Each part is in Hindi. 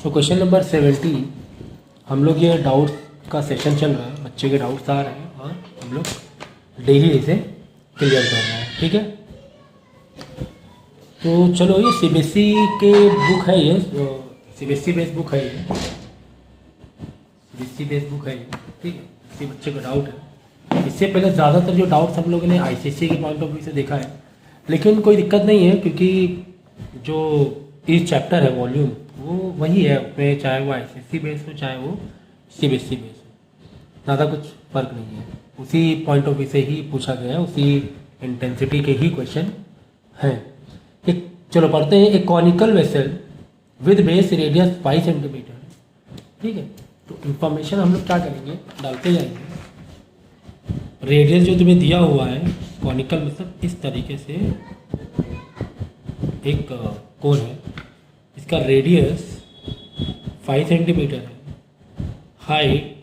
तो क्वेश्चन नंबर 70 हम लोग ये डाउट्स का सेशन चल रहा है, बच्चे के डाउट्स आ रहे हैं और हम लोग डेली इसे क्लियर कर रहे हैं। ठीक है, तो चलो ये सीबीएसई के बुक है, ये सीबीएसई बेस्ड बुक है, ये सीबीएसई बेस्ड बुक है ये। ठीक है, किसी बच्चे का डाउट है, इससे पहले ज़्यादातर जो डाउट्स हम लोगों ने आईसीएसई के पॉइंट ऑफ व्यू से देखा है, लेकिन कोई दिक्कत नहीं है क्योंकि जो इस चैप्टर है वॉल्यूम वो वही है उसमें, चाहे वो आईसीएसई बेस्ड हो चाहे वो सीबीएसई बेस्ड हो, ज़्यादा कुछ फ़र्क नहीं है। उसी पॉइंट ऑफ व्यू से ही पूछा गया है, उसी इंटेंसिटी के ही क्वेश्चन हैं। एक चलो पढ़ते हैं। एक conical vessel with base radius 5 centimetre. ठीक है, तो इंफॉर्मेशन हम लोग क्या करेंगे, डालते जाएंगे। रेडियस जो तुम्हें दिया हुआ है कॉनिकल मतलब इस तरीके से एक कोन है, इसका रेडियस 5 सेंटीमीटर है, हाइट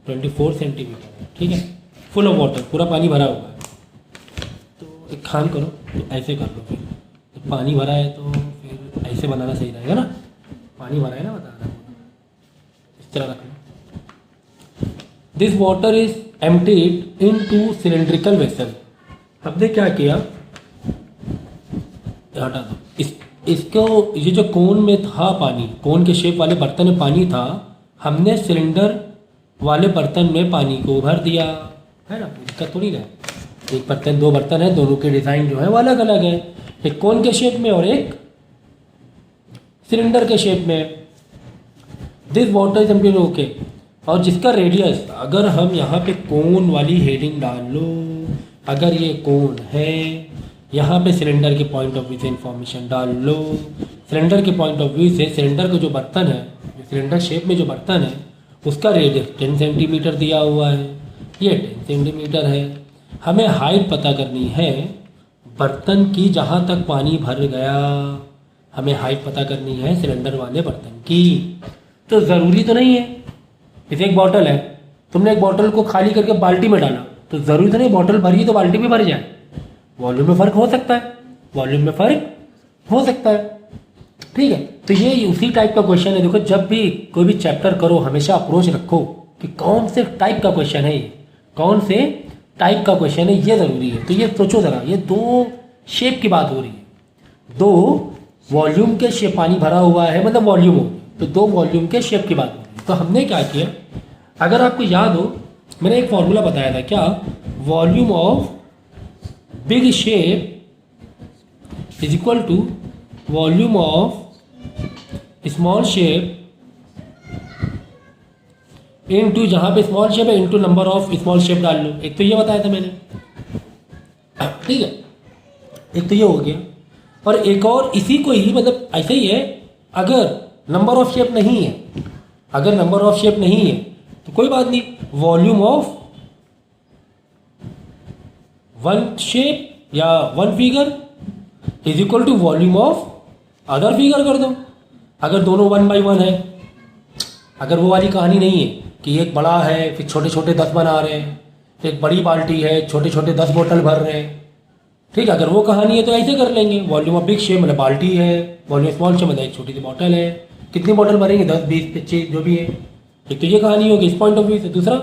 24 सेंटीमीटर है। ठीक है, फुल ऑफ वाटर, पूरा पानी भरा हुआ है। तो एक काम करो, तो ऐसे कर लो, फिर तो पानी भरा है तो फिर ऐसे बनाना सही रहेगा ना, पानी भरा है ना, बता रहा हूँ, इस तरह रखना। This water is emptied into cylindrical vessel. हमने क्या किया, हटा दो इसको, ये जो कोन में था पानी, कोन के शेप वाले बर्तन में पानी था, हमने सिलेंडर वाले बर्तन में पानी को भर दिया है ना, दिक्कत थोड़ी है। एक बर्तन, दो बर्तन है, दोनों के डिज़ाइन जो है वो अलग अलग है, एक कोन के शेप में और एक सिलेंडर के शेप में। This water is emptied, okay. और जिसका रेडियस, अगर हम यहाँ पे कोन वाली हेडिंग डाल लो, अगर ये कोन है, यहाँ पे सिलेंडर के पॉइंट ऑफ व्यू से इंफॉर्मेशन डाल लो। सिलेंडर के पॉइंट ऑफ व्यू से सिलेंडर का जो बर्तन है, सिलेंडर शेप में जो बर्तन है, उसका रेडियस 10 सेंटीमीटर दिया हुआ है, ये 10 सेंटीमीटर है। हमें हाइट पता करनी है बर्तन की, जहाँ तक पानी भर गया, हमें हाइट पता करनी है सिलेंडर वाले बर्तन की। तो ज़रूरी तो नहीं है, जैसे एक बॉटल है, तुमने एक बॉटल को खाली करके बाल्टी में डाला, तो ज़रूरी तो नहीं बॉटल भरी तो बाल्टी में भर जाए, वॉल्यूम में फ़र्क हो सकता है, वॉल्यूम में फ़र्क हो सकता है। ठीक है, तो ये उसी टाइप का क्वेश्चन है। देखो, जब भी कोई भी चैप्टर करो हमेशा अप्रोच रखो कि कौन से टाइप का क्वेश्चन है, ये कौन से टाइप का क्वेश्चन है, ये ज़रूरी है। तो ये सोचो ज़रा, ये दो शेप की बात हो रही है, दो वॉल्यूम के शेप, पानी भरा हुआ है मतलब वॉल्यूम हो, तो दो वॉल्यूम के शेप की बात हो रही है। तो हमने क्या किया, अगर आपको याद हो, मैंने एक फॉर्मूला बताया था, क्या, volume of big shape is equal to volume of small shape into, जहाँ पे स्मॉल शेप है, into number of small shape डाल लो। एक तो ये बताया था मैंने, ठीक है, एक तो ये हो गया। और एक और इसी को ही, मतलब ऐसे ही है, अगर नंबर ऑफ शेप नहीं है, अगर नंबर ऑफ शेप नहीं है तो कोई बात नहीं, वॉल्यूम ऑफ वन शेप या one figure is equal to volume of other figure कर दो। अगर दोनों 1 बाई 1 है, अगर वो वाली कहानी नहीं है कि एक बड़ा है फिर छोटे छोटे 10 बना रहे हैं, एक बड़ी बाल्टी है छोटे छोटे 10 बोतल भर रहे हैं, ठीक है, अगर वो कहानी है तो ऐसे कर लेंगे। वॉल्यूम ऑफ बिग शेप मतलब बाल्टी है, वॉल्यूम स्मॉल शेप मतलब एक छोटी सी बोतल है, कितनी बोतल भरेंगे, 10 20 25 जो भी है। एक तो ये कहानी होगी इस पॉइंट ऑफ व्यू से। दूसरा,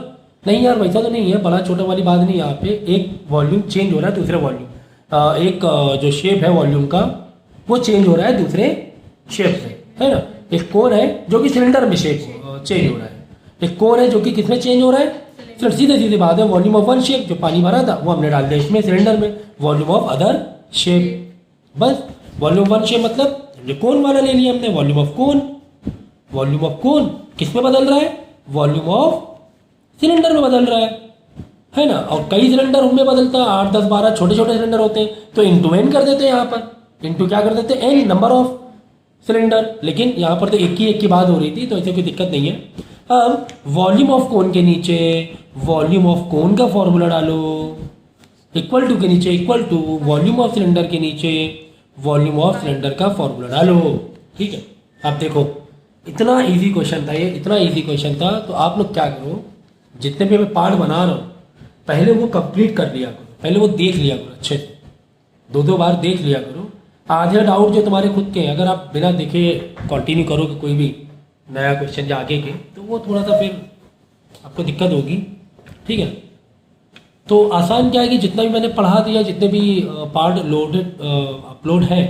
नहीं यार वैसा तो नहीं है, बड़ा छोटा वाली बात नहीं, यहाँ पे एक वॉल्यूम चेंज हो रहा है दूसरे वॉल्यूम, एक जो शेप है वॉल्यूम का वो चेंज हो रहा है दूसरे शेप से, है ना। एक कोन है जो कि सिलेंडर में शेप चेंज हो रहा है, एक कोन है जो कि किसमें चेंज हो रहा है, फिर सीधे सीधे बात है, वॉल्यूम ऑफ वन शेप जो पानी भरा था वो हमने डाल दिया इसमें सिलेंडर में, वॉल्यूम ऑफ अदर शेप, बस। वॉल्यूम वन शेप मतलब जो कोन वाला ले लिया हमने, volume of cone, volume of cone किस में बदल रहा है, वॉल्यूम ऑफ सिलेंडर में बदल रहा है ना। और कई सिलेंडर उनमें बदलता है, 8 10 12 छोटे छोटे सिलेंडर होते हैं, तो इंटू एन कर देते हैं, यहाँ पर इंटू क्या कर देते हैं, एन नंबर ऑफ सिलेंडर। लेकिन यहाँ पर तो एक की बात हो रही थी, तो ऐसे कोई दिक्कत नहीं है। अब वॉल्यूम ऑफ कोन के नीचे वॉल्यूम ऑफ कोन का फॉर्मूला डालो, इक्वल टू के नीचे equal to volume of cylinder के नीचे वॉल्यूम ऑफ सिलेंडर का फॉर्मूला डालो। ठीक है, आप देखो इतना इजी क्वेश्चन था ये, इतना इजी क्वेश्चन था। तो आप लोग क्या करो, जितने भी मैं पार्ट बना रहा हूँ पहले वो कंप्लीट कर लिया करो, पहले वो देख लिया करो अच्छे से, 2 बार देख लिया करो। आधे डाउट जो तुम्हारे खुद के हैं, अगर आप बिना देखे कंटिन्यू करोगे कोई भी नया क्वेश्चन या आगे के, तो वो थोड़ा सा फिर आपको दिक्कत होगी। ठीक है, तो आसान क्या है कि जितना भी मैंने पढ़ा दिया, जितने भी पार्ट लोडेड अपलोड है,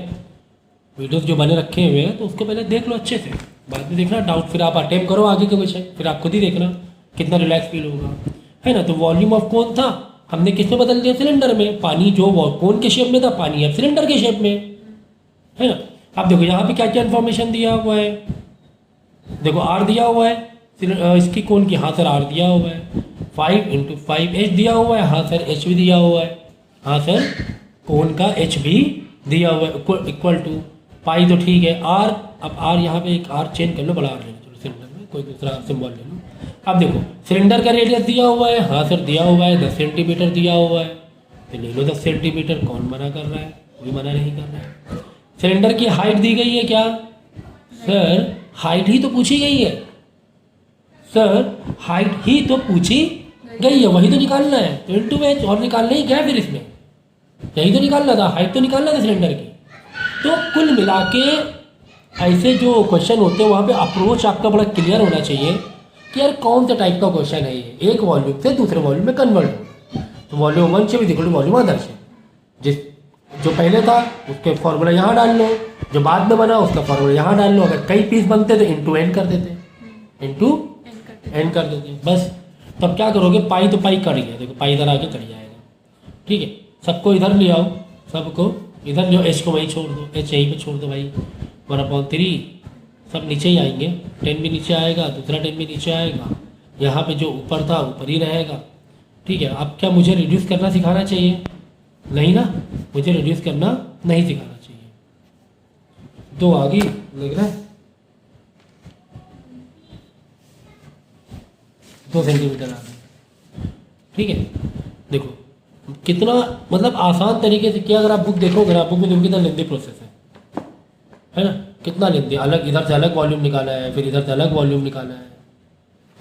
वीडियोस जो मैंने रखे हुए हैं, तो उसको पहले देख लो अच्छे से, बाद में देखना डाउट फिर आप अटेम्प्ट करो आगे के क्वेश्चन, फिर आप खुद ही देखना कितना रिलैक्स फील होगा, है ना। तो वॉल्यूम ऑफ कोन था, हमने किस में बदल दिया, सिलेंडर में। पानी जो कोन के शेप में था, पानी अब सिलेंडर के शेप में, है ना। आप देखो यहाँ पे क्या क्या इन्फॉर्मेशन दिया हुआ है, देखो आर दिया हुआ है इसकी कोन की, हाँ सर आर दिया हुआ है, 5 × 5 एच दिया हुआ है, हाँ सर एच भी दिया हुआ है, हाँ सर कोन का एच भी दिया हुआ है, इक्वल टू पाई, तो ठीक है। आर, अब आर यहाँ पे एक आर चेंज कर लो, बड़ा आर ले लो, चलो सिलेंडर में कोई दूसरा सिंबल ले लो। अब देखो सिलेंडर का रेडियस दिया हुआ है, हाँ सर दिया हुआ है, 10 सेंटीमीटर दिया हुआ है, तो ले लो 10 सेंटीमीटर। कौन मना कर रहा है, कोई मना नहीं कर रहा है। सिलेंडर की हाइट दी गई है क्या, सर हाइट ही तो पूछी गई है, सर हाइट ही तो पूछी गई है, वही तो निकालना है, तो इंटू एच, और निकालना ही क्या है फिर इसमें, यही तो निकालना था, हाइट तो निकालना था सिलेंडर की। तो कुल मिला के ऐसे जो क्वेश्चन होते हैं वहाँ पे अप्रोच आपका बड़ा क्लियर होना चाहिए कि यार कौन सा टाइप का क्वेश्चन है ये, एक वॉल्यूम से दूसरे वॉल्यूम में कन्वर्ट हो। तो वॉल्यूम 1 से भी इक्वल टू वॉल्यूम अदर से, जिस जो पहले था उसके फॉर्मूला यहाँ डाल लो, जो बाद में बना उसका फॉर्मूला यहाँ डाल लो। अगर कई पीस बनते तो इंटू एन कर देते, इंटू एन कर देते बस। तब क्या करोगे, पाई तो पाई कट गया, देखो पाई इधर आके कट जाएगा, ठीक है। सबको इधर ले आओ, सबको इधर जो एच को वहीं छोड़ दो, एच यहीं पे छोड़ दो भाई, 1/3 सब नीचे ही आएंगे, 10 भी नीचे आएगा, दूसरा 10 भी नीचे आएगा, यहाँ पे जो ऊपर था ऊपर ही रहेगा, ठीक है। अब क्या मुझे रिड्यूस करना सिखाना चाहिए, नहीं ना, मुझे रिड्यूस करना नहीं सिखाना चाहिए। दो आगे लग रहा है 2 सेंटीमीटर आगे, ठीक है। देखो कितना मतलब आसान तरीके से किया, अगर आप बुक देखोगे ना, बुक में देखो कितना लेंदी प्रोसेस है ना, कितना लेंदी, अलग इधर से अलग वॉल्यूम निकाला है, फिर इधर से अलग वॉल्यूम निकाला है,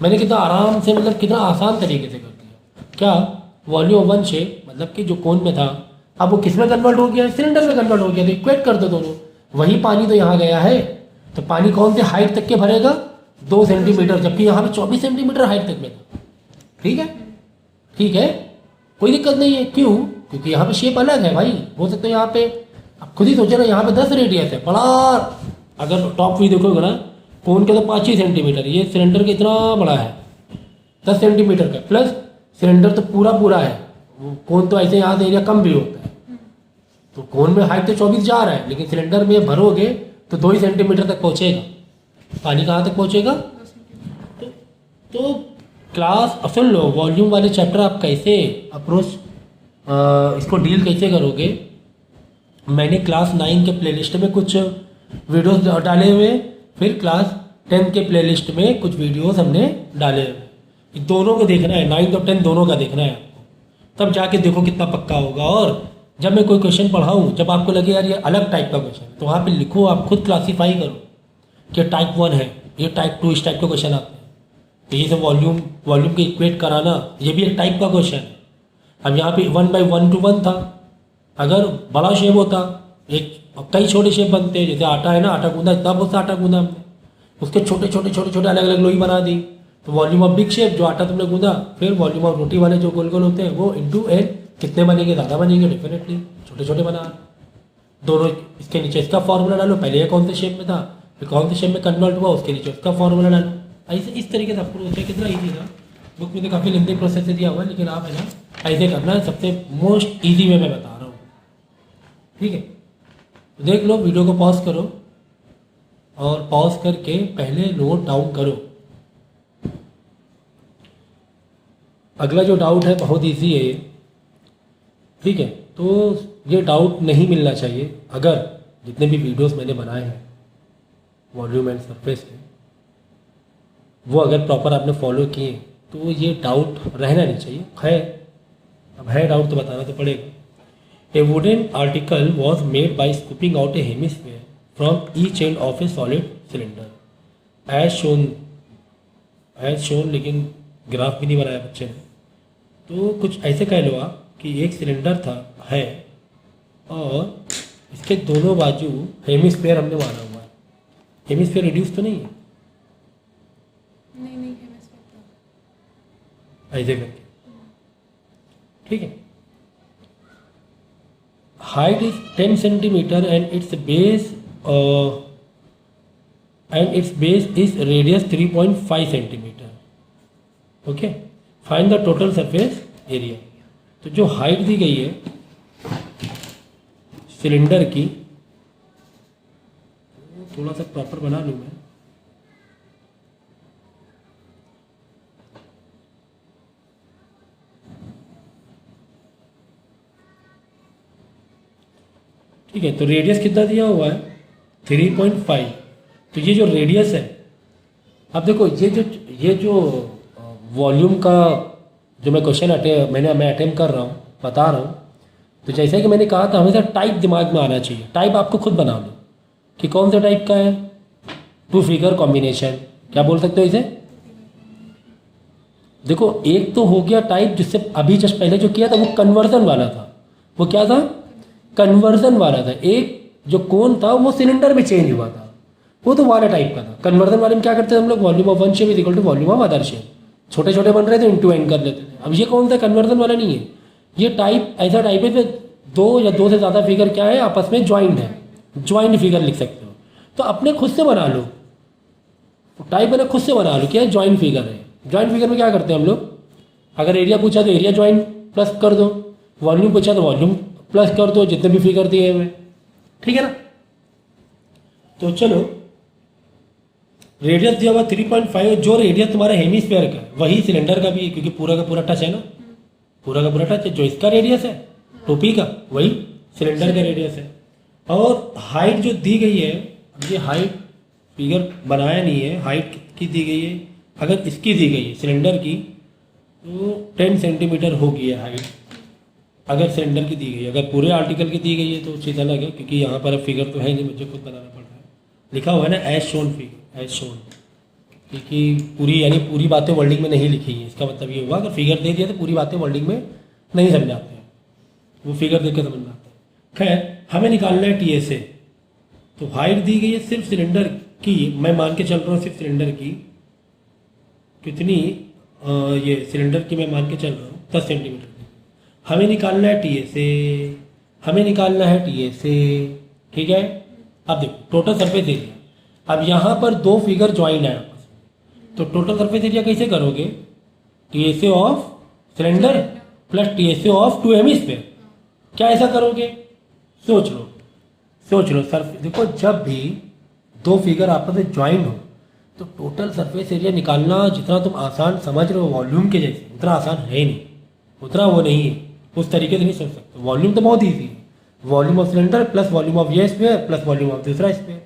मैंने कितना आराम से मतलब कितना आसान तरीके से कर दिया। क्या वॉल्यूम 1 से मतलब कि जो कोन में था, अब वो किस में कन्वर्ट हो गया, सिलेंडर में कन्वर्ट हो गया, तो इक्वेट कर दो दोनों, वही पानी तो यहाँ गया है, तो पानी कौन से हाइट तक के भरेगा, 2 सेंटीमीटर, जबकि यहाँ पे 24 सेंटीमीटर हाइट तक में था, ठीक है, ठीक है, कोई दिक्कत नहीं है। क्यों, क्योंकि यहाँ पे शेप अलग है भाई, हो सकता है यहाँ पे अब खुद ही सोचे ना, यहाँ पे 10 रेडियस है बड़ा, अगर टॉप व्यू देखोगे ना कोन के तो 5 ही सेंटीमीटर, ये सिलेंडर के इतना बड़ा है 10 सेंटीमीटर का, प्लस सिलेंडर तो पूरा पूरा है, कोन तो ऐसे यहाँ से एरिया कम भी होता है, तो कोन में हाइट तो 24 जा रहा है, लेकिन सिलेंडर में भरोगे तो 2 ही सेंटीमीटर तक पहुँचेगा, पानी कहाँ तक पहुँचेगा। तो क्लास सुन लो, वॉल्यूम वाले चैप्टर आप कैसे अप्रोच इसको डील कैसे करोगे, मैंने क्लास 9 के प्लेलिस्ट में कुछ वीडियोस डाले हुए, फिर क्लास 10 के प्लेलिस्ट में कुछ वीडियोस हमने डाले हुए, दोनों को देखना है, 9 और 10 दोनों का देखना है आपको, तब जाके देखो कितना पक्का होगा। और जब मैं कोई क्वेश्चन पढ़ाऊँ, जब आपको लगे यार ये अलग टाइप का क्वेश्चन, तो वहाँ पे लिखो, आप खुद क्लासीफाई करो कि टाइप 1 है, ये टाइप 2, इस टाइप के क्वेश्चन आते हैं, तो ये सब वॉल्यूम के इक्वेट कराना, ये भी एक टाइप का क्वेश्चन है। अब यहाँ पे 1/1 था, अगर बड़ा शेप होता, एक कई छोटे शेप बनते हैं, जैसे आटा है ना, आटा गूंदा, इतना बहुत सा आटा गूंदा हमने, उसके छोटे छोटे छोटे छोटे अलग अलग लोई बना दी, तो वॉल्यूम ऑफ बिग शेप जो आटा तुमने गूंदा, फिर वॉल्यूम ऑफ रोटी वाले जो गोल गोल होते हैं वो इंटू एन, कितने बनेंगे, ज़्यादा बनेंगे डेफिनेटली, छोटे छोटे बना दोनों, इसके नीचे इसका फॉर्मूला डालो, पहले ये कौन से शेप में था, फिर कौन से शेप में कन्वर्ट हुआ, उसके नीचे उसका फॉर्मूला डालो, ऐसे इस तरीके से आपको होता है। कितना ईजी था, बुक में तो काफ़ी लेंथी प्रोसेस से दिया हुआ है, लेकिन आप है ना ऐसे करना है, सबसे मोस्ट ईजी वे में बता रहा हूँ, ठीक है। तो देख लो, वीडियो को पॉज करो और पॉज करके पहले नोट डाउन करो। अगला जो डाउट है बहुत इजी है ये, ठीक है, तो ये डाउट नहीं मिलना चाहिए। अगर जितने भी वीडियोस मैंने बनाए हैं वॉल्यूम एंड सरफेस के, वो अगर प्रॉपर आपने फॉलो किए तो ये डाउट रहना नहीं चाहिए। है, अब है डाउट तो बताना तो पड़ेगा। A wooden article was made by scooping out a hemisphere from each end of a solid cylinder, as shown, लेकिन ग्राफ भी नहीं बनाया बच्चे ने, तो कुछ ऐसे कह लो आप कि एक सिलेंडर था है और इसके दोनों बाजू हेमिस्फीयर हमने माना हुआ है। हेमिस्फीयर रिड्यूस तो नहीं है, ऐसे करके, ठीक है। Height is 10 centimetre and it's base is radius 3.5 centimetre. Okay, find the total surface area. तो जो हाइट दी गई है सिलेंडर की, थोड़ा सा प्रॉपर बना लूँ मैं। ठीक है, तो रेडियस कितना दिया हुआ है 3.5। तो ये जो रेडियस है, अब देखो ये जो वॉल्यूम का जो मैं क्वेश्चन मैं अटेम्प्ट कर रहा हूँ, बता रहा हूँ। तो जैसे कि मैंने कहा था, हमेशा टाइप दिमाग में आना चाहिए। टाइप आपको खुद बना लो कि कौन सा टाइप का है। 2 फिगर कॉम्बिनेशन, क्या बोल सकते हो इसे? देखो, एक तो हो गया टाइप जिससे अभी जस्ट पहले जो किया था वो कन्वर्जन वाला था। वो क्या था? कन्वर्जन वाला था। एक जो कोन था वो सिलेंडर में चेंज हुआ था, वो तो वाला टाइप का था। कन्वर्जन वाले में क्या करते थे हम लोग? Volume of one shape is equal to volume of other shape. छोटे छोटे बन रहे थे, इनटू एंड कर लेते थे। अब ये कौन सा? कन्वर्जन वाला नहीं है। ये टाइप ऐसा टाइप है कि 2 या 2 से ज़्यादा फिगर क्या है, आपस में ज्वाइंट है। ज्वाइंट फिगर लिख सकते हो। तो अपने खुद से बना लो, टाइप मैंने खुद से बना लो, क्या है? ज्वाइंट फिगर है। ज्वाइंट फिगर में क्या करते हैं हम लोग? अगर एरिया पूछा तो एरिया ज्वाइंट प्लस कर दो, वॉल्यूम पूछा तो वॉल्यूम प्लस कर दो, जितने भी फिगर दिए हुए, ठीक है ना। तो चलो, रेडियस दिया हुआ 3.5 है। जो रेडियस तुम्हारा हेमीस्फीयर का है वही सिलेंडर का भी है, क्योंकि पूरा का पूरा टच है ना, पूरा का पूरा टच है। जो इसका रेडियस है टोपी का, वही सिलेंडर का रेडियस है। और हाइट जो दी गई है, ये हाइट फिगर बनाया नहीं है, हाइट की दी गई है। अगर इसकी दी गई है सिलेंडर की, तो 10 सेंटीमीटर होगी है हाइट, अगर सिलेंडर की दी गई है। अगर पूरे आर्टिकल की दी गई है तो चीज़ अलग है, क्योंकि यहाँ पर अब फिगर तो है नहीं, मुझे खुद बनाना पड़ रहा है। लिखा हुआ है ना as shown figure, as shown, क्योंकि पूरी यानी पूरी बातें वर्डिंग में नहीं लिखी है। इसका मतलब ये हुआ अगर फिगर दे दिया तो पूरी बातें वर्डिंग में नहीं समझाते हैं, वो फिगर देख के समझ में आता है। खैर, हमें निकालना है TSA। तो हाइट दी गई है सिर्फ सिलेंडर की, मैं मान के चल रहा हूँ सिर्फ सिलेंडर की कितनी, ये सिलेंडर की मैं मान के चल रहा हूँ 10 सेंटीमीटर। हमें निकालना है TSA, हमें निकालना है TSA, ठीक है। अब देखो टोटल सरफेस एरिया। अब यहाँ पर 2 फिगर ज्वाइन है आपस में, तो टोटल सरफेस एरिया कैसे करोगे? TSA of cylinder plus TSA of 2 hemisphere. क्या ऐसा करोगे? सोच लो, सोच लो। सरफेस देखो, जब भी 2 फिगर आपस में ज्वाइन हो तो टोटल सरफेस एरिया निकालना जितना तुम आसान समझ रहे हो वॉल्यूम के जैसे, उतना आसान है नहीं, उतना वो नहीं है। उस तरीके से नहीं सोच सकते। वॉल्यूम तो बहुत ईजी है, volume of cylinder plus volume of ये स्फीयर प्लस वॉल्यूम ऑफ दूसरा स्फीयर।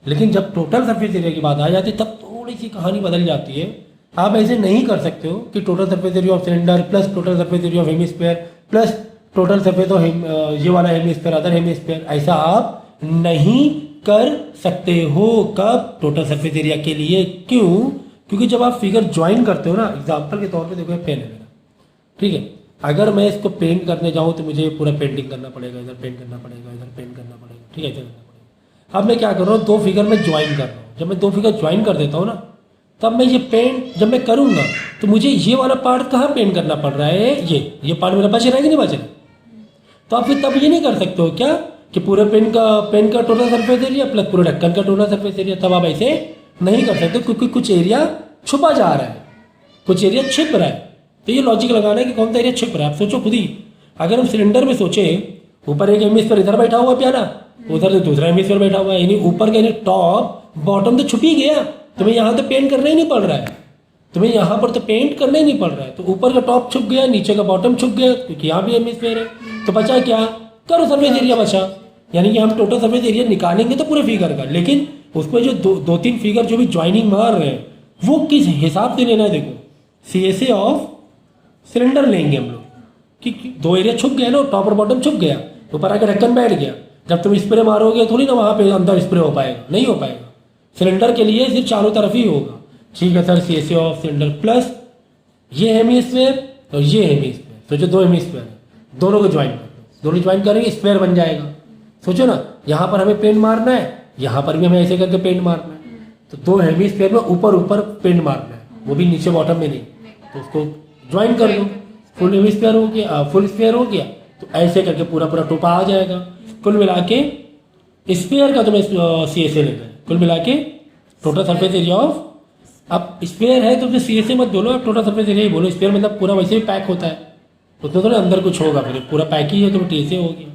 लेकिन जब टोटल सरफेस एरिया की बात आ जाती है तब थोड़ी सी कहानी बदल जाती है। आप ऐसे नहीं कर सकते हो कि total surface area of cylinder plus total surface area of hemisphere plus total surface of ये वाला हेमिस्फीयर अदर हेमिस्फीयर। ऐसा आप नहीं कर सकते हो। कब? टोटल सरफेस एरिया के लिए। क्यों? क्योंकि जब आप फिगर ज्वाइन करते हो ना, एग्जाम्पल के तौर पर देखो, पेन है मेरा, ठीक है। अगर मैं इसको पेंट करने जाऊँ तो मुझे पूरा पेंटिंग करना पड़ेगा, इधर पेंट करना पड़ेगा, इधर पेंट करना पड़ेगा, ठीक है, ऐसे करना पड़ेगा। अब मैं क्या कर रहा हूँ? 2 फिगर में ज्वाइन कर रहा हूँ। जब मैं 2 फिगर ज्वाइन कर देता हूँ ना, तब मैं ये पेंट जब मैं करूँगा तो मुझे ये वाला पार्ट कहाँ पेंट करना पड़ रहा है? ये पार्ट मेरा बच रहा है कि नहीं बच रहा? तो आप फिर तब ये नहीं कर सकते हो क्या कि पूरे पेन का टोटल सरफेस एरिया प्लस पूरे ढक्कन का टोटल सरफेस एरिया। तब आप ऐसे नहीं कर सकते, क्योंकि कुछ एरिया छुपा जा रहा है, कुछ एरिया छिप रहा है। तो ये लॉजिक लगाना है कि कौन सा एरिया छिप रहा है। आप सोचो खुद ही, अगर हम सिलेंडर में सोचे, ऊपर एक हेमिस्फीयर इधर बैठा हुआ प्याला, उधर से दूसरा हेमिस्फीयर बैठा हुआ है, यानी ऊपर का यानी टॉप बॉटम तो छुप ही गया। तुम्हें यहाँ तो पेंट करना ही नहीं पड़ रहा है, तुम्हें यहाँ पर तो पेंट करना ही नहीं पड़ रहा है। तो ऊपर का टॉप छुप गया, नीचे का बॉटम छुप गया, क्योंकि यहाँ भी हेमिस्फीयर है। तो बचा क्या? करो सरफेस एरिया बचा। यानी कि हम टोटल सरफेस एरिया निकालेंगे तो पूरे फिगर का, लेकिन उसमें जो 2-3 फिगर जो भी ज्वाइनिंग मार रहे हैं वो किस हिसाब से लेना है? देखो, CSA ऑफ सिलेंडर लेंगे हम लोग कि 2 एरिया छुप गया ना, टॉप और बॉटम छुप गया, ऊपर आके ढक्कन बैठ गया। जब तुम स्प्रे मारोगे थोड़ी ना वहाँ पे अंदर स्प्रे हो पाएगा, नहीं हो पाएगा। सिलेंडर के लिए सिर्फ चारों तरफ ही होगा, ठीक है sir. CSA of cylinder plus ये हेमिस्फीयर और ये हेमिस्फीयर, तो जो 2 हेमिस्फीयर है दोनों को ज्वाइन कर दो, दोनों ज्वाइन करेंगे स्क्वायर बन जाएगा। सोचो ना, यहाँ पर हमें पेंट मारना है, यहाँ पर भी हमें ऐसे करके पेंट मारना है। तो 2 हेमिस्फीयर में ऊपर ऊपर पेंट मारना है, वो भी नीचे बॉटम में नहीं। तो उसको ज्वाइन कर दो, फुल हेमिस्फीयर हो गया, फुल स्फीयर हो गया। तो ऐसे करके पूरा पूरा टोपा आ जाएगा। कुल मिला के स्फीयर का तुम्हें सी एस ए लेना है। कुल मिला के टोटल सरफेस एरिया ऑफ, अब स्फीयर है तो फिर सी एस ए मत बोलो, आप टोटल सरफेस एरिया ही बोलो। स्फीयर मतलब पूरा वैसे भी पैक होता है, उतना तो अंदर कुछ होगा, फिर पूरा पैक ही है तो टी एस ए हो गया।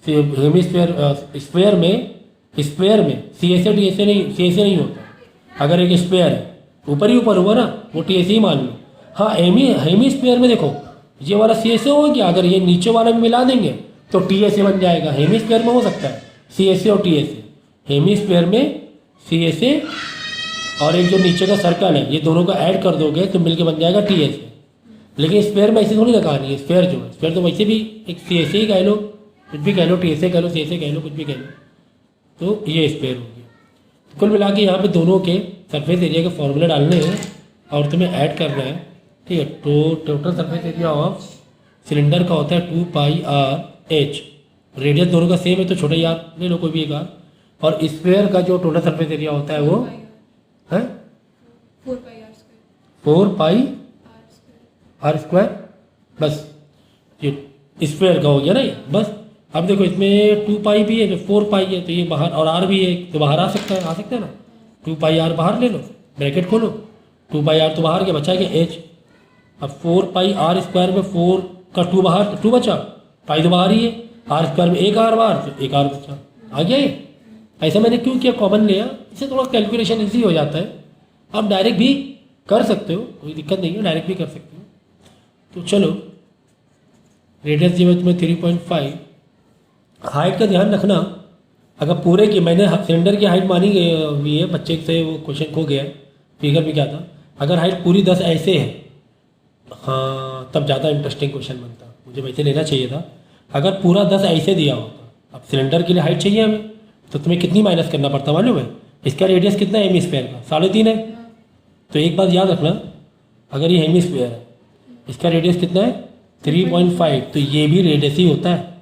फिर हेमिस्फीयर स्फीयर में C S A T S A नहीं, सी एस ए नहीं होता। अगर एक स्फीयर है ऊपर ही ऊपर हुआ ना, वो टी एस ए ही मान लो। हाँ हेमिस्फीयर में देखो ये वाला सी एस ए हो गया, अगर ये नीचे वाला भी मिला देंगे तो टी एस ए बन जाएगा। हेमिस्फीयर में हो सकता है सी एस ए और टी एस ए, हेमिस्फीयर में सी एस ए और एक जो नीचे का सर्कल है, ये दोनों को ऐड कर दोगे तो मिलके बन जाएगा टी एस ए। लेकिन स्फीयर में ऐसे थोड़ी ना कहानी है। स्फीयर जो है, स्फीयर तो वैसे भी एक सी एस ए ही कह लो, कुछ भी कह लो, टी एस ए कह लो, सी एस ए कह लो, कुछ भी कह लो, तो ये स्फीयर हो गया। कुल मिला के यहाँ पे दोनों के सरफेस एरिया के फॉर्मूले डालने हैं और तुम्हें ऐड करना है, ठीक है। तो total surface area of cylinder का होता है 2 पाई आर एच, रेडियस दोनों का सेम है तो छोटा ही आर ले लो, कोई भी एक आर। और स्फीयर का जो टोटल सरफेस एरिया होता है वो है 4 पाई आर स्क्वायर, बस ये स्क्वायर का हो गया ना ये, बस। अब देखो इसमें 2 पाई भी है, जो 4 पाई है तो ये बाहर, और आर भी है तो बाहर आ सकता है ना। 2 पाई आर बाहर ले लो, ब्रैकेट खोलो, 2 पाई आर तो बाहर गया, बचा गया एच। अब 4 पाई आर स्क्वायर में 4 का 2 बाहर तो 2 बचा, पाई तो बाहर ही है, आर स्क्वायर में एक आर बाहर तो एक आर बचा, आ गया ये। ऐसा मैंने क्यों किया, कॉमन लिया, इससे थोड़ा कैलकुलेशन ईजी हो जाता है। आप डायरेक्ट भी कर सकते हो, कोई दिक्कत नहीं है, डायरेक्ट भी कर सकते हो। तो चलो रेडियस जो है तुम्हें 3.5, हाइट का ध्यान रखना। अगर पूरे की, मैंने सिलेंडर की हाइट मानी हुई है, बच्चे से वो क्वेश्चन खो गया, फिगर भी क्या था। अगर हाइट पूरी 10 ऐसे है, हाँ तब ज़्यादा इंटरेस्टिंग क्वेश्चन बनता, मुझे वैसे लेना चाहिए था। अगर पूरा 10 ऐसे दिया होता, अब सिलेंडर के लिए हाइट चाहिए हमें, तो तुम्हें कितनी माइनस करना पड़ता मालूम है। इसका रेडियस कितना है हेमिस्फीयर का, 3.5 है। तो एक बात याद रखना, अगर ये हेमिस्फीयर है, इसका रेडियस कितना है 3.5, तो ये भी रेडियस ही होता है।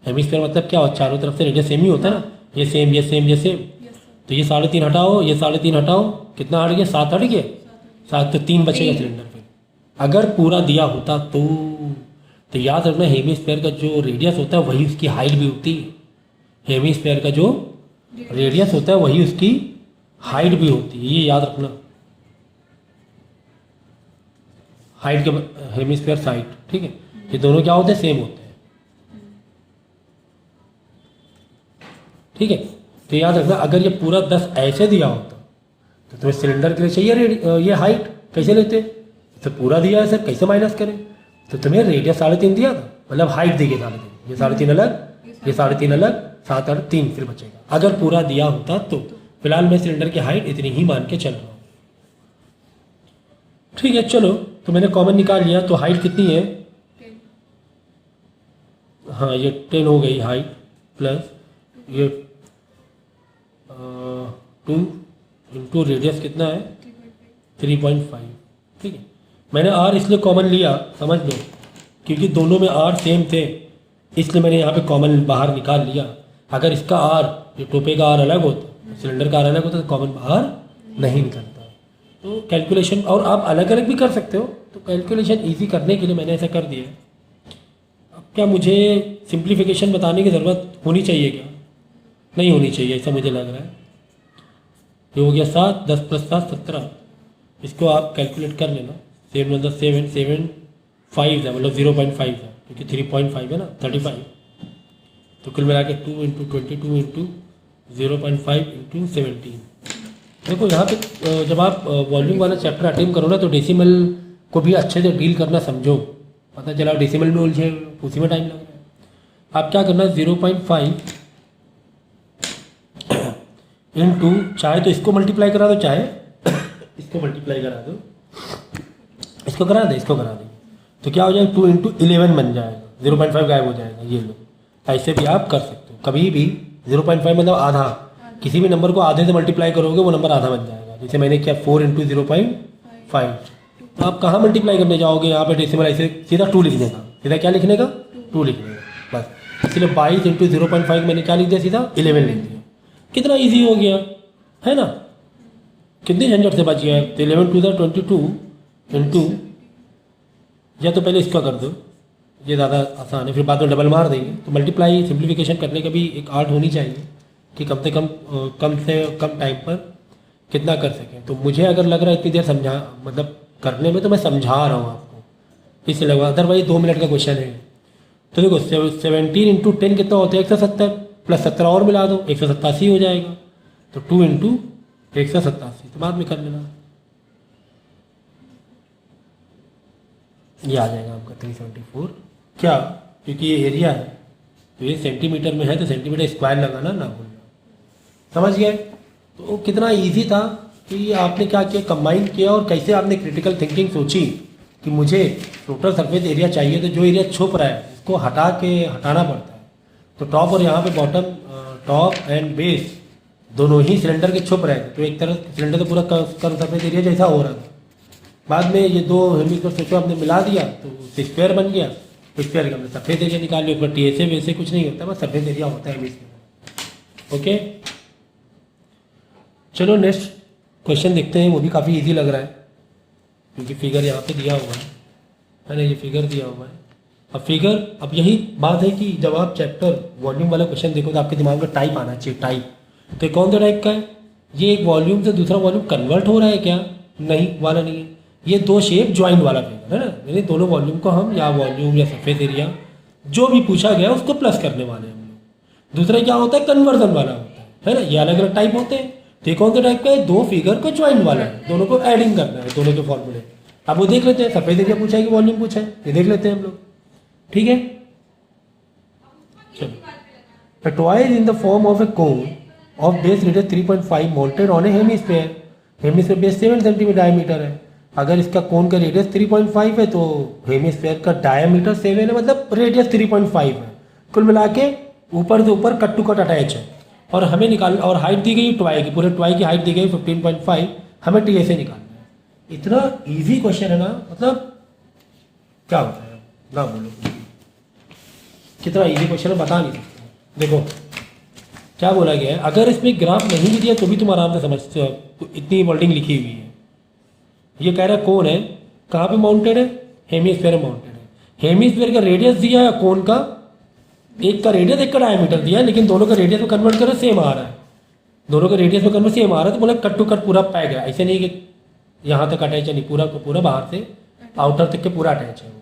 हेमिस्फीयर मतलब क्या होता है, चारों तरफ से रेडियस सेम ही होता है ना, ये सेम ये सेम ये सेम। तो ये 3.5 हटाओ, ये 3.5 हटाओ, कितना हट गया, 7 हट गया, 7 तो 3 बचेगा सिलेंडर पे। अगर पूरा दिया होता तो याद रखना हेमिस्फीयर का जो रेडियस होता है वही उसकी हाइट भी होती है। हेमिस्फीयर का जो रेडियस होता है वही उसकी हाइट भी होती है, ये याद रखना। हाइट के हेमिस्फीयर साइड, ठीक है, ये दोनों क्या होते हैं, सेम होते हैं, ठीक है। तो याद रखना, अगर ये पूरा 10 ऐसे दिया होता तो तुम्हें सिलेंडर के लिए चाहिए ये हाइट, कैसे लेते, तो पूरा दिया है सर, कैसे माइनस करें। तो तुम्हें रेडियस 3.5 दिया था, मतलब हाइट दी गई 3.5, ये 3.5 अलग, ये 3.5 अलग, 7 और 3 फिर बचेगा। अगर पूरा दिया होता तो फिलहाल मैं सिलेंडर की हाइट इतनी ही मान के चल रहा हूँ, ठीक है। चलो तो मैंने कॉमन निकाल लिया, तो हाइट कितनी है, हाँ ये 10 हो गई हाइट, प्लस ये 2 इंटू रेडियस कितना है 3.5, ठीक है। मैंने आर इसलिए कॉमन लिया, समझ लो, क्योंकि दोनों में आर सेम थे, इसलिए मैंने यहाँ पे कॉमन बाहर निकाल लिया। अगर इसका आर, ये टोपे का आर अलग होता, सिलेंडर का आर अलग होता, तो कॉमन बाहर नहीं निकलता। तो कैलकुलेशन, और आप अलग अलग भी कर सकते हो, तो कैलकुलेशन इजी करने के लिए मैंने ऐसा कर दिया। अब क्या मुझे सिंप्लीफिकेशन बताने की ज़रूरत होनी चाहिए क्या, नहीं होनी चाहिए, ऐसा मुझे लग रहा है। ये हो गया 7, 10 + 7 17, इसको आप कैलकुलेट कर लेना। 7 × 7 7 5 है, मतलब 0.5 है, क्योंकि 3.5 है ना, 35। तो कुल मिला के 2 × 22 × 0.5 × 17। देखो यहाँ पे जब आप वॉल्यूम वाला चैप्टर अटेम्प्ट करो ना, तो डेसिमल को भी अच्छे से डील करना समझो। पता चला डेसिमल में उलझे, उसी में टाइम लग रहा है। आप क्या करना, 0.5 इंटू, चाहे तो इसको मल्टीप्लाई करा दो, चाहे इसको मल्टीप्लाई करा दो, इसको करा दे, इसको करा दे, तो क्या हो जाएगा 2 × 11 बन जाएगा, 0.5 गायब हो जाएगा। ये लो, ऐसे भी आप कर सकते हो। कभी भी 0.5 मतलब आधा, किसी भी नंबर को आधे से मल्टीप्लाई करोगे वो नंबर आधा बन जाएगा। जैसे मैंने किया 4 × 0.5, तो आप कहाँ मल्टीप्लाई करने जाओगे, यहाँ पे डेसिमल ऐसे सीधा 2 लिखने का, सीधा क्या लिखने का 2 लिखने का, बस। इसलिए 22 × 0.5 मैंने क्या लिख दिया, सीधा 11 लिख दिया। कितना ईजी हो गया है ना, कितनी झंझट से बच गया। तो 11 × 2 = 22 इंटू या तो पहले इसका कर दो, ये ज़्यादा आसान है, फिर बाद में डबल मार देंगे। तो मल्टीप्लाई सिंप्लीफिकेशन करने का भी एक आर्ट होनी चाहिए कि कम से कम टाइम पर कितना कर सकें। तो मुझे अगर लग रहा है इतनी देर समझा मतलब करने में, तो मैं समझा रहा हूँ आपको, इसलिए लगा, अदरवाइज 2 मिनट का क्वेश्चन है। तो देखो 17 इंटू 10 कितना होता है 170, प्लस 17 और मिला दो 187 हो जाएगा। तो 2 इंटू 187, तो बाद में कर लेना, ये आ जाएगा आपका 374। क्या, क्योंकि ये एरिया है तो ये सेंटीमीटर में है, तो सेंटीमीटर स्क्वायर लगाना ना भूलना। समझ गए? तो कितना इजी था कि आपने क्या किया, कंबाइन किया, और कैसे आपने क्रिटिकल थिंकिंग सोची कि मुझे टोटल सरफेस एरिया चाहिए, तो जो एरिया छुप रहा है इसको हटाना पड़ता है। तो टॉप और यहाँ पे बॉटम, टॉप एंड बेस दोनों ही सिलेंडर के छुप रहे थे, तो एक तरह सिलेंडर तो पूरा कर्व सरफेस एरिया जैसा हो रहा था। बाद में ये दो हेमिस्फीयर सोचो आपने मिला दिया तो स्क्वायर बन गया, तो स्क्वायर का हमने सरफेस एरिया निकाल लिया। ऊपर टीएसए वैसे कुछ नहीं होता, बस सरफेस एरिया होता है हेमिस्फीयर। ओके, चलो नेक्स्ट क्वेश्चन देखते हैं। वो भी काफ़ी इजी लग रहा है क्योंकि फिगर यहाँ पे दिया हुआ है ना, ये फिगर दिया हुआ है। अब फिगर, अब यही बात है कि जब आप चैप्टर वॉल्यूम वाला क्वेश्चन देखो तो आपके दिमाग में टाइप आना चाहिए, टाइप। तो कौन सा टाइप का है, ये एक वॉल्यूम से दूसरा वॉल्यूम कन्वर्ट हो रहा है क्या, नहीं वाला नहीं है, ये दो शेप ज्वाइंट वाला फिगर है ना, यानी दोनों वॉल्यूम को हम या वॉल्यूम या सरफेस एरिया जो भी पूछा गया उसको प्लस करने वाले हैं हम लोग। दूसरा क्या होता है, कन्वर्जन वाला होता है ना, ये अलग अलग टाइप होते हैं। तो ये कौन सा टाइप का है, दो फिगर को ज्वाइंट वाला है, दोनों को एडिंग करना है, दोनों के फॉर्मूले। अब वो देख लेते हैं, सरफेस एरिया पूछा है कि वॉल्यूम पूछा है, ये देख लेते हैं हम लोग। ठीक है, चलो। A toy is in the form of a cone of base radius 3.5 mounted on a hemisphere. Hemisphere base 7 centimetre diameter है। अगर इसका कोन का रेडियस 3.5 है तो हेमिस्फीयर का डायमीटर 7 है, मतलब रेडियस 3.5 है। कुल मिला के ऊपर से ऊपर कट टू कट अटैच है। और हमें निकाल, और हाइट दी गई टॉय की, पूरे टॉय की हाइट दी गई 15.5, हमें टी से निकालना है। इतना इजी क्वेश्चन है ना, मतलब क्या होता है ना, बोलो कितना इजी क्वेश्चन है, बता नहीं सकते। देखो क्या बोला गया है, अगर इसमें ग्राफ नहीं भी दिया तो भी तुम आराम से समझते हो, तो इतनी वर्डिंग लिखी हुई है। ये कह रहा है कोन है, कहाँ पे माउंटेड है, हेमिस्फीयर में माउंटेड है। हेमिस्फीयर का रेडियस दिया है कोन का, एक का रेडियस एक का डायमीटर दिया है, लेकिन दोनों का रेडियस में कन्वर्ट करो सेम आ रहा है, दोनों का रेडियस में कन्वर्ट सेम आ रहा है। तो बोला कट टू कट पूरा पैक है, ऐसे नहीं कि यहाँ तक अटैच है, नहीं, पूरा को पूरा बाहर से आउटर तक के पूरा अटैच है वो।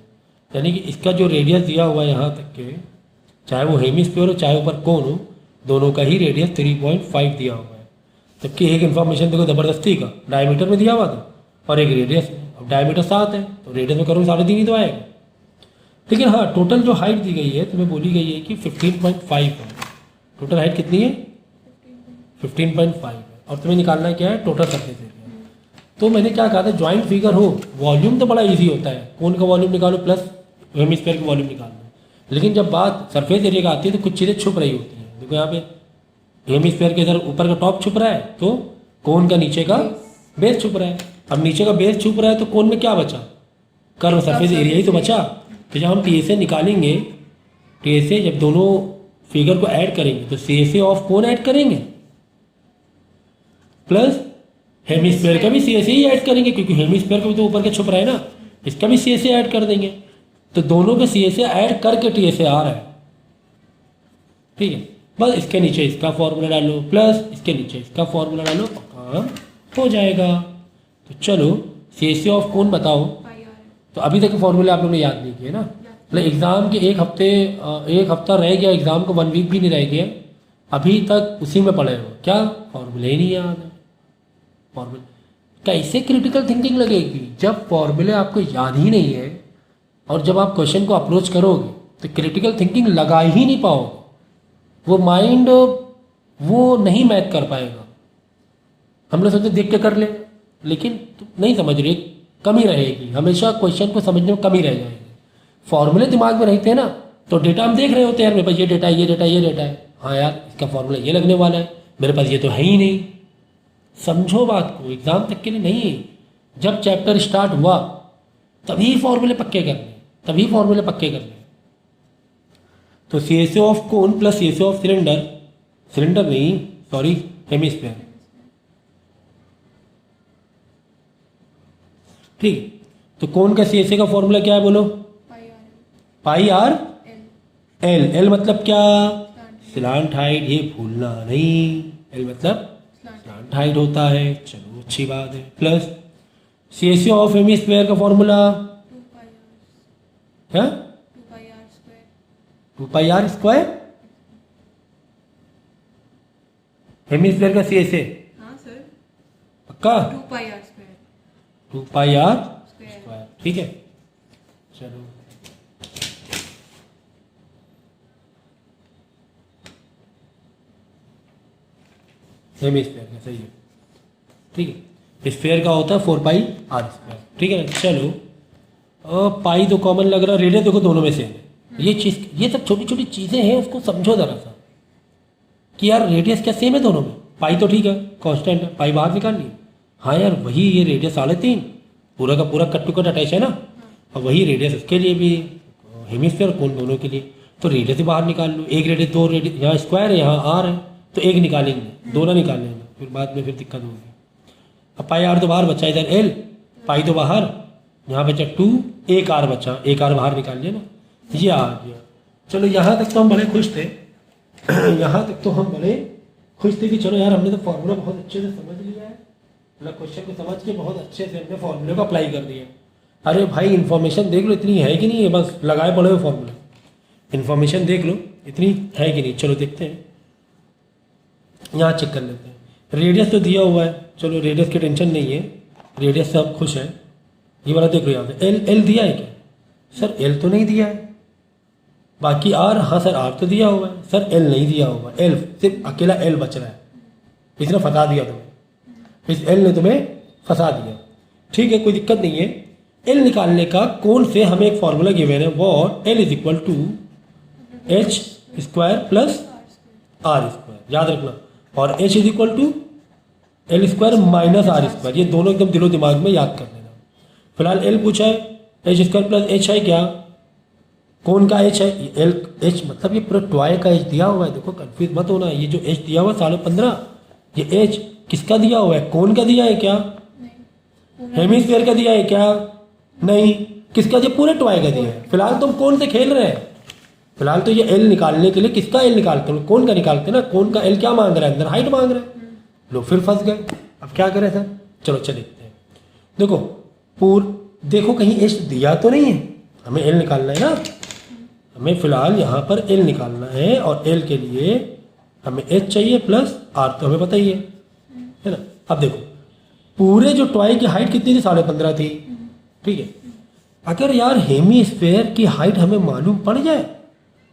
यानी कि इसका जो रेडियस दिया हुआ है यहाँ तक के, चाहे वो हेमिस्फीयर हो चाहे ऊपर कोन हो, दोनों का ही रेडियस 3.5 दिया हुआ है। जबकि एक इन्फॉर्मेशन देखो ज़बरदस्ती का डायमीटर में दिया हुआ था और एक रेडियस में। अब डायमीटर 7 है तो रेडियस में करूँ 3.5 ही तो आएगा। लेकिन हाँ, टोटल जो हाइट दी गई है तुम्हें बोली गई है कि 15.5 है। टोटल हाइट कितनी है, 15.5 है। और तुम्हें निकालना है क्या है, टोटल सरफेस एरिया। तो मैंने क्या कहा था, ज्वाइंट फिगर हो, वॉल्यूम तो बड़ा ईजी होता है, कोन का वॉल्यूम निकालो प्लस हेमिस्फीयर का वॉल्यूम निकालो। लेकिन जब बात सरफेस एरिया का आती है तो कुछ चीज़ें छुप रही होती हैं। देखो यहाँ पे हेमिस्फीयर के इधर ऊपर का टॉप छुप रहा है, तो कोन का नीचे का बेस छुप रहा है। अब नीचे का बेस छुप रहा है तो कोन में क्या बचा, कर्व सरफेस एरिया ही तो बचा। तो जब हम टी निकालेंगे, टी जब दोनों फिगर को ऐड करेंगे तो सी ऑफ कोन ऐड करेंगे प्लस हेमिस्फीयर का भी सी ही ऐड करेंगे, क्योंकि हेमिस्फीयर का भी तो ऊपर के छुप रहा है ना, इसका भी सी ऐड कर देंगे। तो दोनों के सी ऐड करके टी आ रहा है। ठीक है, बस इसके नीचे इसका फॉर्मूला डालो प्लस इसके नीचे इसका फॉर्मूला डालो, काम हो जाएगा। तो चलो सी ऑफ कोन बताओ। तो अभी तक फॉर्मूले आप लोगों ने याद नहीं किए ना, मतलब एग्ज़ाम के एक हफ्ता रह गया, एग्ज़ाम को 1 वीक भी नहीं रह गया, अभी तक उसी में पड़े हो, क्या फॉर्मूले ही नहीं याद है। फॉर्मूले कैसे क्रिटिकल थिंकिंग लगेगी जब फॉर्मूले आपको याद ही नहीं है, और जब आप क्वेश्चन को अप्रोच करोगे तो क्रिटिकल थिंकिंग लगा ही नहीं पाओगे, वो माइंड वो नहीं मैच कर पाएगा। हम लोग सोचते देख के कर ले, लेकिन नहीं समझ रहे, कमी रहेगी, हमेशा क्वेश्चन को समझने में कमी रह जाएगी। फॉर्मूले दिमाग में रहते हैं ना, तो डेटा हम देख रहे होते हैं, मेरे पास ये डेटा है, ये डेटा है, ये डेटा है, हाँ यार इसका फॉर्मूला ये लगने वाला है, मेरे पास ये तो है ही नहीं। समझो बात को, एग्जाम तक के लिए नहीं, जब चैप्टर स्टार्ट हुआ तभी फॉर्मूले पक्के करने, तभी फॉर्मूले पक्के करने। तो C of cone plus C of cylinder, cylinder नहीं सॉरी हेमिस्फीयर। ठीक, तो कौन का सी एस ए का फॉर्मूला क्या है बोलो? पाई आर एल। एल मतलब क्या? स्लांट हाइट, ये भूलना नहीं, एल मतलब स्लांट हाइट होता है। चलो अच्छी बात है। Plus C S A of hemisphere का फॉर्मूला क्या? 2 pi R square. Hemisphere का सी एस ए पक्का? 2 पाई आर स्क्वायर। ठीक है चलो। हेमी स्क्वायर का सही है। ठीक है, स्क्वायर का होता है 4 पाई आर स्क्वायर। ठीक है ना। चलो पाई तो कॉमन लग रहा है, रेडियस देखो दोनों में सेम है। ये चीज़, ये सब छोटी छोटी चीज़ें हैं, उसको समझो ज़रा सा कि यार रेडियस क्या सेम है दोनों में। पाई तो ठीक है कांस्टेंट है, पाई बाहर निकालनी है। हाँ यार वही, ये रेडियस 3.5 पूरा का पूरा कट टू कट अटैच है ना, और वही रेडियस उसके लिए भी, हेमिस्फीयर कोन दोनों के लिए। तो रेडियस से बाहर निकाल लो, एक रेडियस दो रेडियस, यहाँ स्क्वायर है यहाँ आर है, तो एक निकालेंगे, दो ना निकालेंगे, फिर बाद में फिर दिक्कत होगी। अब पाई आर तो बाहर बचा, इधर एल, पाई तो बाहर, यहाँ बचा 2, एक आर बचा, एक आर बाहर निकाल लिया ना, ये आ गया। चलो यहाँ तक तो हम बड़े खुश थे यहाँ तक तो हम बड़े खुश थे कि चलो यार हमने तो फॉर्मूला बहुत अच्छे से समझ लिया है, मतलब क्वेश्चन को समझ के बहुत अच्छे से हमने फॉर्मूले को अप्लाई कर दिया। अरे भाई इन्फॉर्मेशन देख लो इतनी है कि नहीं है, बस लगाए पड़े हुए फॉर्मूला। इन्फॉर्मेशन देख लो इतनी है कि नहीं। चलो देखते हैं, यहाँ चेक कर लेते हैं। रेडियस तो दिया हुआ है, चलो रेडियस की टेंशन नहीं है, रेडियस से हम खुश हैं। ये वाला देख लो यहाँ पे एल, एल दिया है क्या? सर एल तो नहीं दिया है। बाकी आर, हाँ सर आर तो दिया हुआ है, सर एल नहीं दिया हुआ। एल सिर्फ अकेला एल बच रहा है, इसने फंसा दिया तुम्हें, इस एल ने तुम्हें फंसा दिया। ठीक है कोई दिक्कत नहीं है। एल निकालने का कौन से हमें एक फॉर्मूला गिवन है, वो L is equal to H square plus R square, याद रखना। और H is equal to L square minus R square, ये दोनों एकदम दिलो दिमाग में याद कर लेना। फिलहाल एल पूछा है, एच स्क्वायर प्लस एच है क्या, कौन का एच है? एल एच मतलब ये पूरा टॉय का एच दिया हुआ है, देखो कंफ्यूज मत होना। ये जो एच दिया हुआ है 15.5, ये एच किसका दिया हुआ है? कौन का दिया है क्या? हेमिस्फीयर का दिया है क्या? नहीं। किसका दिया? पूरे टॉय का दिया है। फिलहाल तुम कौन से खेल रहे हैं? फिलहाल तो ये एल निकालने के लिए किसका एल निकालते हो? कौन का निकालते ना, कौन का एल क्या मांग रहा है? अंदर हाइट मांग रहा है। लोग फिर फंस गए, अब क्या करें सर? चलो चल देखते हैं। देखो देखो कहीं एच दिया तो नहीं है, हमें एल निकालना है ना, हमें फिलहाल यहाँ पर एल निकालना है, और एल के लिए हमें एच चाहिए प्लस आर, तो हमें पता ही है ना। अब देखो पूरे जो टॉय की हाइट कितनी थी? 15.5 थी। ठीक है, अगर यार हेमी स्फीयर की हाइट हमें मालूम पड़ जाए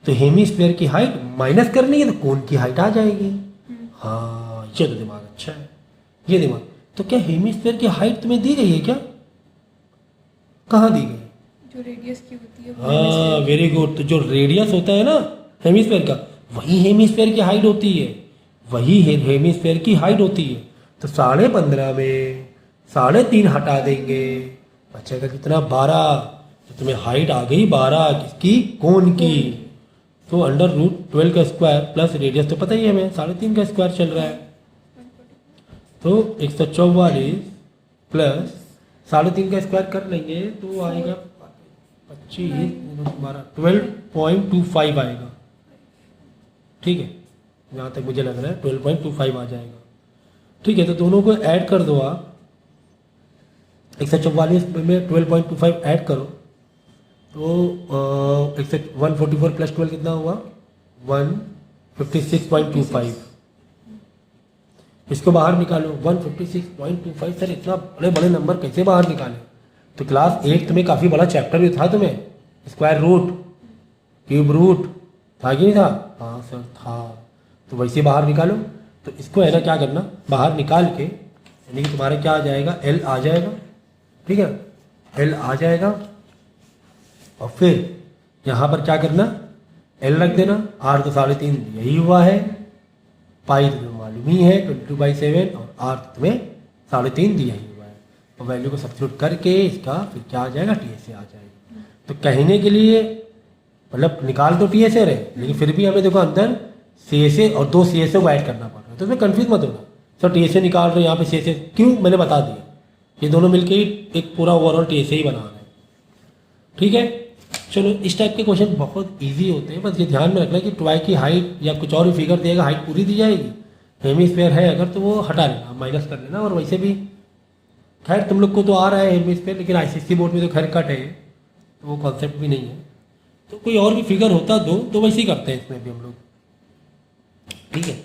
तो हेमी स्फीयर की हाइट माइनस करनी है तो कोन की हाइट आ जाएगी। हाँ ये तो दिमाग अच्छा है, ये दिमाग। तो क्या हेमी स्फीयर की हाइट तुम्हें दी गई है क्या? कहाँ दी गई? जो रेडियस की होती है। हाँ वेरी गुड। तो जो रेडियस होता है ना हेमिस्फीयर का, वही हेमिस्फीयर की हाइट होती है, वही हेमिस्फीयर की हाइट होती है। तो 15.5 में 3.5 हटा देंगे, बचेगा कितना? 12। तो तुम्हें हाइट आ गई 12 किसकी? कोन की। तो √12 का स्क्वायर प्लस रेडियस तो पता ही है हमें 3.5 का स्क्वायर चल रहा है, तो 144 प्लस 3.5 का स्क्वायर कर लेंगे तो आएगा 25 12 12.25 आएगा। ठीक है, जहाँ तक मुझे लग रहा है 12.25 आ जाएगा। ठीक है, तो दोनों को ऐड कर दो आप, 144 में 12.25 ऐड करो तो 144 प्लस 12 कितना हुआ? 156.25। इसको बाहर निकालो 156.25। सर इतना बड़े बड़े नंबर कैसे बाहर निकाले? तो क्लास 8 में काफ़ी बड़ा चैप्टर भी था तुम्हें, स्क्वायर रूट, क्यूब रूट था कि नहीं था? हाँ सर था। तो वैसे बाहर निकालो। तो इसको है ना क्या करना, बाहर निकाल के, यानी कि तुम्हारा क्या आ जाएगा? एल आ जाएगा। ठीक है, एल आ जाएगा, और फिर यहाँ पर क्या करना? एल रख देना। आर तो 3.5 यही हुआ है, पाई तो तुम्हें मालूम ही है 22/7, और आर तो तुम्हें 3.5 दिया ही हुआ है। और वैल्यू को सब्स्टिट्यूट करके इसका फिर क्या आ जाएगा? TSA आ जाएगा। तो कहने के लिए मतलब निकाल तो TSA रहे, लेकिन फिर भी हमें देखो अंदर CSA और 2 CSA को ऐड करना पड़ रहा है, तो इसमें कन्फ्यूज मत होना। सर TSA निकाल रहे हैं यहाँ पे CSA क्यों? मैंने बता दिया, ये दोनों मिलके ही एक पूरा ओवरऑल TSA ही बना रहे हैं। ठीक है, चलो इस टाइप के क्वेश्चन बहुत इजी होते हैं, बस ये ध्यान में रखना कि ट्वाई की हाइट या कुछ और भी फिगर देगा, हाइट पूरी दी जाएगी, हेमिस्फेयर है अगर तो वो हटा लेना, माइनस कर लेना। और वैसे भी खैर तुम लोग को तो आ रहा है हेमिस्फेयर, लेकिन आईसीएसई बोर्ड में तो खैर कट है, तो वो कॉन्सेप्ट भी नहीं है। तो कोई और भी फिगर होता दो तो वैसे ही करते हैं इसमें भी हम लोग, ठीक है।